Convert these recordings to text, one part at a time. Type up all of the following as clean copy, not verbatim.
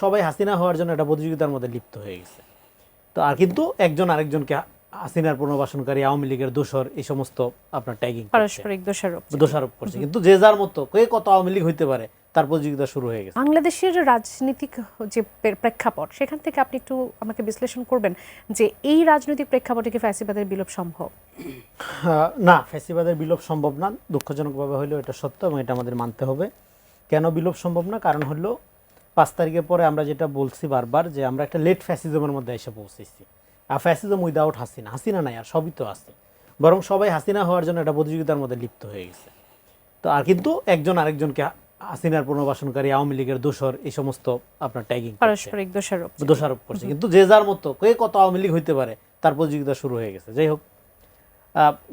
সবাই হাসিনা হওয়ার জন্য একটা প্রতিযোগিতার মধ্যে লিপ্ত হয়ে গেছে। তো আর কিন্তু একজন আরেকজনকে হাসিনার পুনর্বাসনকারী, আওয়ামী লীগের দোসর, এই সমস্ত আপনার ট্যাগিং পারস্পরিক দোষারোপ করছে। কিন্তু যে যার মতো কে কত আওয়ামী লীগ হইতে পারে তার প্রতিযোগিতা শুরু হয়ে গেছে। বাংলাদেশের রাজনৈতিক যে প্রেক্ষাপট, সেখান থেকে আপনি একটু আমাকে বিশ্লেষণ করবেন যে এই রাজনৈতিক প্রেক্ষাপটে কি ফ্যাসিবাদের বিলোপ সম্ভব? না, ফ্যাসিবাদের বিলোপ সম্ভব না। দুঃখজনকভাবে হলেও এটা সত্য এবং এটা আমাদের মানতে হবে। কেন বিলোপ সম্ভব না? কারণ হলো 5 তারিখের পরে আমরা যেটা বলছি বারবার, যে আমরা একটা লেট ফ্যাসিজমের মধ্যে এসে পৌঁছেছি। আর ফ্যাসিজম উইদাউট হাসিনা, হাসিনা নাই আর সবই তো আছে, বরং সবাই হাসিনা হওয়ার জন্য একটা প্রতিযোগিতার মধ্যে লিপ্ত হয়ে গেছে। তো আর কিন্তু একজন আরেকজনকে হাসিনার পুনর্বাসনকারী, আওয়ামী লীগের দোসর, এই সমস্ত আপনার ট্যাগিং পারস্পরিক দোষারোপ করছে। কিন্তু যে যার মতো কে কত আওয়ামী লীগ হইতে পারে তার প্রতিযোগিতা শুরু হয়ে গেছে। যাই হোক,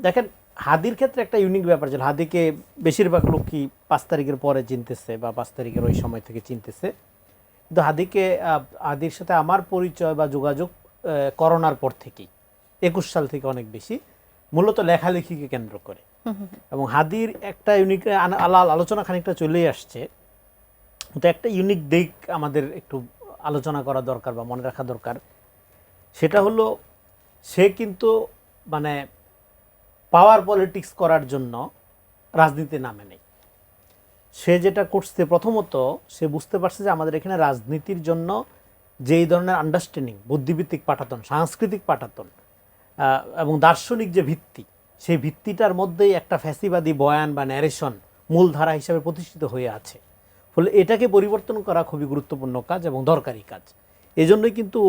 দেখেন হাদির ক্ষেত্রে একটা ইউনিক ব্যাপার ছিল। হাদিকে বেশিরভাগ লোক কি 5 তারিখের পরে চিনতেছে বা 5 তারিখের ওই সময় থেকে চিনতেছে। কিন্তু হাদির সাথে আমার পরিচয় বা যোগাযোগ করোনার পর থেকেই, 21 সাল থেকে অনেক বেশি, মূলত লেখালেখিকে কেন্দ্র করে। এবং হাদির একটা ইউনিক আলোচনা খানিকটা চলেই আসছে, তো একটা ইউনিক দিক আমাদের একটু আলোচনা করা দরকার বা মনে রাখা দরকার। সেটা হলো, সে কিন্তু মানে পাওয়ার পলিটিক্স করার জন্য রাজনীতি নামে নেই। সে যেটা করছে, প্রথমত সে বুঝতে পারছে যে আমাদের এখানে রাজনীতির জন্য যেই ধরনের আন্ডারস্ট্যান্ডিং, বুদ্ধিভিত্তিক পাঠাতন, সাংস্কৃতিক পাঠাতন এবং দার্শনিক যে ভিত্তি, সেই ভিত্তিটার মধ্যেই একটা ফ্যাসিবাদী বয়ান বা ন্যারেশন মূলধারা হিসাবে প্রতিষ্ঠিত হয়ে আছে। ফলে এটাকে পরিবর্তন করা খুবই গুরুত্বপূর্ণ কাজ এবং দরকারি কাজ। এজন্যই কিন্তু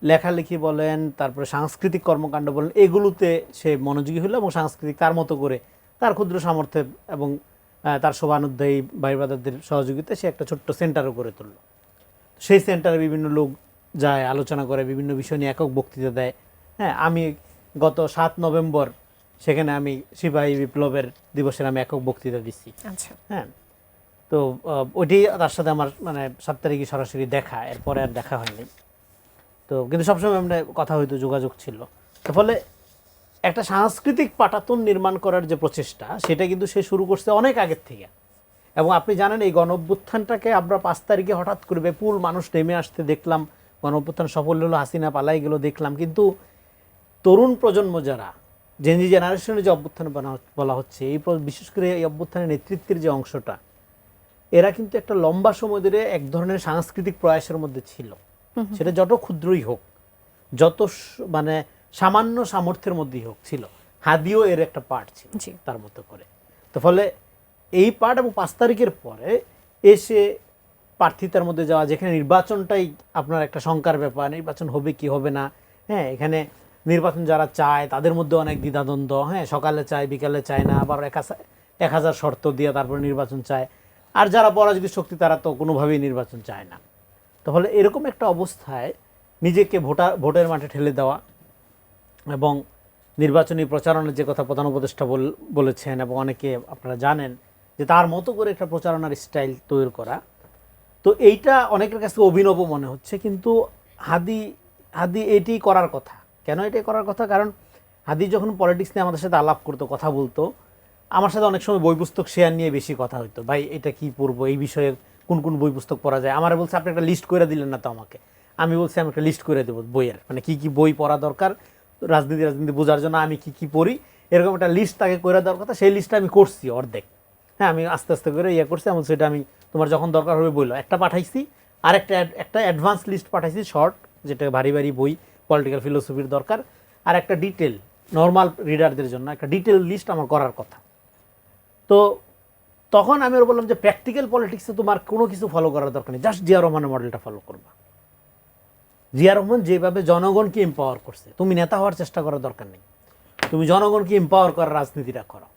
লেখালেখি বলেন, তারপরে সাংস্কৃতিক কর্মকাণ্ড বলেন, এগুলোতে সে মনোযোগী হলো এবং সাংস্কৃতিক তার মতো করে তার ক্ষুদ্র সামর্থ্যে এবং তার শোভানুধ্যায়ী ভাই ব্রাদারদের সহযোগিতায় সে একটা ছোট্ট সেন্টারও করে তুলল। সেই সেন্টারে বিভিন্ন লোক যায়, আলোচনা করে, বিভিন্ন বিষয় নিয়ে একক বক্তৃতা দেয়। হ্যাঁ, আমি গত 7 নভেম্বর সেখানে আমি সিপাহী বিপ্লবের দিবসের আমি একক বক্তৃতা দিচ্ছি। আচ্ছা, হ্যাঁ, তো ওইটি তার সাথে আমার 7 তারিখে সরাসরি দেখা, এরপরে আর দেখা হয়নি। তো কিন্তু সবসময় আমরা কথা হয়তো যোগাযোগ ছিল। তো ফলে একটা সাংস্কৃতিক পাটাতন নির্মাণ করার যে প্রচেষ্টা, সেটা কিন্তু সে শুরু করছে অনেক আগের থেকে। এবং আপনি জানেন, এই গণঅভ্যুত্থানটাকে আমরা 5 তারিখে হঠাৎ করে বিপুল মানুষ নেমে আসতে দেখলাম, গণঅভ্যুত্থান সফল হলো, হাসিনা পালাই গেল দেখলাম। কিন্তু তরুণ প্রজন্ম যারা জেনজি জেনারেশনের যে অভ্যুত্থান বলা হচ্ছে, এই বিশেষ করে এই অভ্যুত্থানের নেতৃত্বের যে অংশটা, এরা কিন্তু একটা লম্বা সময় ধরে এক ধরনের সাংস্কৃতিক প্রয়াসের মধ্যে ছিল। সেটা যত ক্ষুদ্রই হোক, যত সামান্য সামর্থ্যের মধ্যেই হোক, ছিল। হাদিও এর একটা পার্ট ছিল তার মতো করে। তো ফলে এই পার্ট এবং 5 তারিখের পরে এসে প্রার্থিতার মধ্যে যাওয়া, যেখানে নির্বাচনটাই আপনার একটা শঙ্কার ব্যাপার, নির্বাচন হবে কি হবে না। হ্যাঁ, এখানে নির্বাচন যারা চায় তাদের মধ্যে অনেক দ্বিধাদ্বন্দ্ব। হ্যাঁ, সকালে চায়, বিকালে চায় না, আবার 1000 শর্ত দিয়ে তারপরে নির্বাচন চায়। আর যারা পরাজিত শক্তি, তারা তো কোনোভাবেই নির্বাচন চায় না। তাহলে এরকম একটা অবস্থায় নিজেকে ভোটের মাঠে ঠেলে দেওয়া এবং নির্বাচনী প্রচারণার যে কথা প্রধান উপদেষ্টা বলেছেন, এবং অনেকে আপনারা জানেন যে তার মতো করে একটা প্রচারণার স্টাইল তৈরি করা, তো এইটা অনেকের কাছে অভিনব মনে হচ্ছে। কিন্তু হাদি এটি করার কথা। কেন এটাই করার কথা? কারণ হাদি যখন পলিটিক্স নিয়ে আমাদের সাথে আলাপ করতো, কথা বলতো, আমার সাথে অনেক সময় বই পুস্তক শেয়ার নিয়ে বেশি কথা হইতো। ভাই, এটা কি পড়বো, এই বিষয়ে কোন কোন বই পুস্তক পড়া যায়। আমার বলছে, আপনি একটা লিস্ট করে দিলেন না তো আমাকে। আমি বলছি, আমি একটা লিস্ট করে দেবো বইয়ের, কি কি বই পড়া দরকার রাজনীতি বোঝার জন্য, আমি কি কি পড়ি, এরকম একটা লিস্ট তাকে করে দেওয়ার কথা। সেই লিস্টটা আমি করছি অর্ধেক। হ্যাঁ, আমি আস্তে আস্তে করে করছি, এমন সেটা আমি তোমার যখন দরকার হবে বললো, একটা পাঠাইছি। আর একটা অ্যাডভান্স লিস্ট পাঠাইছি, শর্ট, যেটা ভারী ভারী বই পলিটিক্যাল ফিলোসফির দরকার। আর একটা ডিটেল নর্মাল রিডারদের জন্য একটা ডিটেল লিস্ট আমার করার কথা। তো তখন আমি ওর বললাম যে প্র্যাকটিক্যাল পলিটিক্সে তোমার কোনো কিছু ফলো করার দরকার নেই, জাস্ট জিয়া রহমানের মডেলটা ফলো করবা। জিয়া রহমান যেভাবে জনগণকে এম্পাওয়ার করছে, তুমি নেতা হওয়ার চেষ্টা করার দরকার নেই, তুমি জনগণকে এম্পাওয়ার করার রাজনীতিটা করো।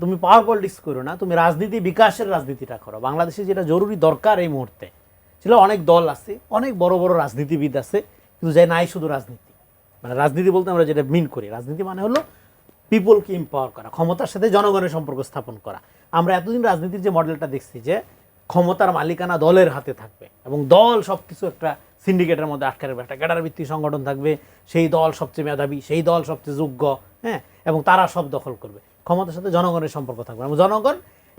তুমি পাওয়ার পলিটিক্স করো না, তুমি রাজনীতি বিকাশের রাজনীতিটা করো। বাংলাদেশে যেটা জরুরি দরকার এই মুহূর্তে ছিল, অনেক দল আছে, অনেক বড় বড় রাজনীতিবিদ আছে, কিন্তু যে নাই শুধু রাজনীতি। রাজনীতি বলতে আমরা যেটা মিন করি, রাজনীতি হলো পিপলকে এম্পাওয়ার করা, ক্ষমতার সাথে জনগণের সম্পর্ক স্থাপন করা। আমরা এতদিন রাজনীতির যে মডেলটা দেখছি, যে ক্ষমতার মালিকানা দলের হাতে থাকবে এবং দল সব কিছু একটা সিন্ডিকেটের মধ্যে আটকে রাখবে, একটা ক্যাডার ভিত্তিক সংগঠন থাকবে, সেই দল সবচেয়ে মেধাবী, সেই দল সবচেয়ে যোগ্য, হ্যাঁ, এবং তারা সব দখল করবে। ক্ষমতার সাথে জনগণের সম্পর্ক থাকবে এবং জনগণ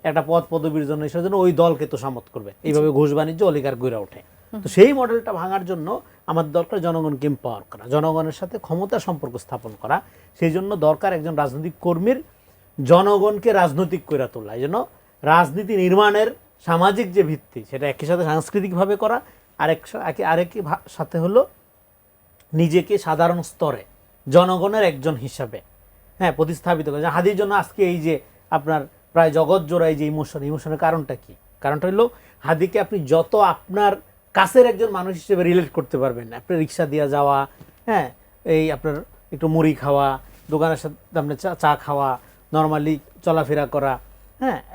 একটা পদ পদবীর জন্য, এসের জন্য ওই দলকে তোষামত করবে। এইভাবে ঘুষ বাণিজ্য অলিগার গড়ে ওঠে। তো সেই মডেলটা ভাঙার জন্য আমার দরকার জনগণকে এম্পাওয়ার করা, জনগণের সাথে ক্ষমতা সম্পর্ক স্থাপন করা। সেই জন্য দরকার একজন রাজনৈতিক কর্মীর জনগণকে রাজনৈতিক করে তোলা। এই জন্য রাজনীতি নির্মাণের সামাজিক যে ভিত্তি সেটা একই সাথে সাংস্কৃতিকভাবে করা, আরেক সাথে হলো নিজেকে সাধারণ স্তরে জনগণের একজন হিসাবে প্রতিস্থাপিত করা। হাদির জন্য আজকে এই যে আপনার প্রায় জগৎ জোড়ায় যে ইমোশনের কারণটা কি? কারণটা হলো হাদিকে আপনি যত আপনার কাছের একজন মানুষ হিসেবে রিলেট করতে পারবেন, আপনার রিক্সা দিয়ে যাওয়া, এই আপনার একটু মুড়ি খাওয়া, দোকানের সাথে আপনার চা খাওয়া, নর্মালি চলাফেরা করা,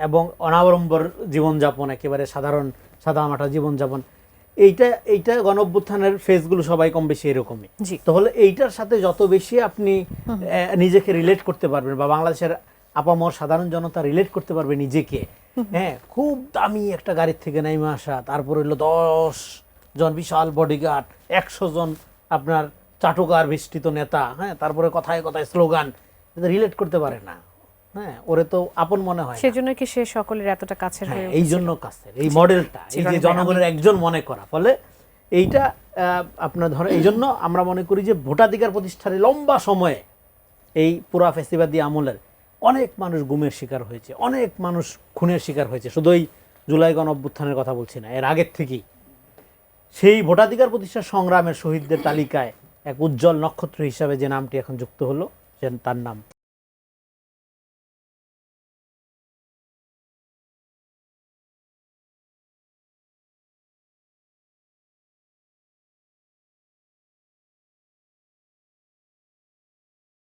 এবং অনাবড়ম্বর জীবনযাপন, একেবারে সাদামাটা জীবনযাপন, এইটা গণঅভ্যুত্থানের ফেজগুলো সবাই কম বেশি এরকমই। তাহলে এইটার সাথে যত বেশি আপনি নিজেকে রিলেট করতে পারবেন, বা বাংলাদেশের আপামর সাধারণ জনতা রিলেট করতে পারবে নিজেকে, খুব দামি একটা গাড়ির থেকে নেমে আসা, তারপর হলো 10 জন বিশাল বডিগার্ড, 100 জন আপনার চাটুকার বেষ্টিত নেতা, তারপরে কথায় কথায় স্লোগান, রিলেট করতে পারে না, ওরে তো আপন মনে হয়। সেজন্য কি সে সকলের এতটা কাছের হয়ে এই জন্য কাছের এই মডেলটা, এই যে জনগণের একজন মনে করা, ফলে এইটা আপনার ধরে এই জন্য আমরা মনে করি যে ভোটাধিকার প্রতিষ্ঠানে লম্বা সময়ে এই পুরা ফ্যাসিবাদী আমলের অনেক মানুষ গুমের শিকার হয়েছে, অনেক মানুষ খুনের শিকার হয়েছে। শুধু এই জুলাই গণঅভ্যুত্থানের কথা বলছি না, এর আগের থেকেই সেই ভোটাধিকার প্রতিষ্ঠার সংগ্রামের শহীদদের তালিকায় এক উজ্জ্বল নক্ষত্র হিসাবে যে নামটি এখন যুক্ত হলো, তার নাম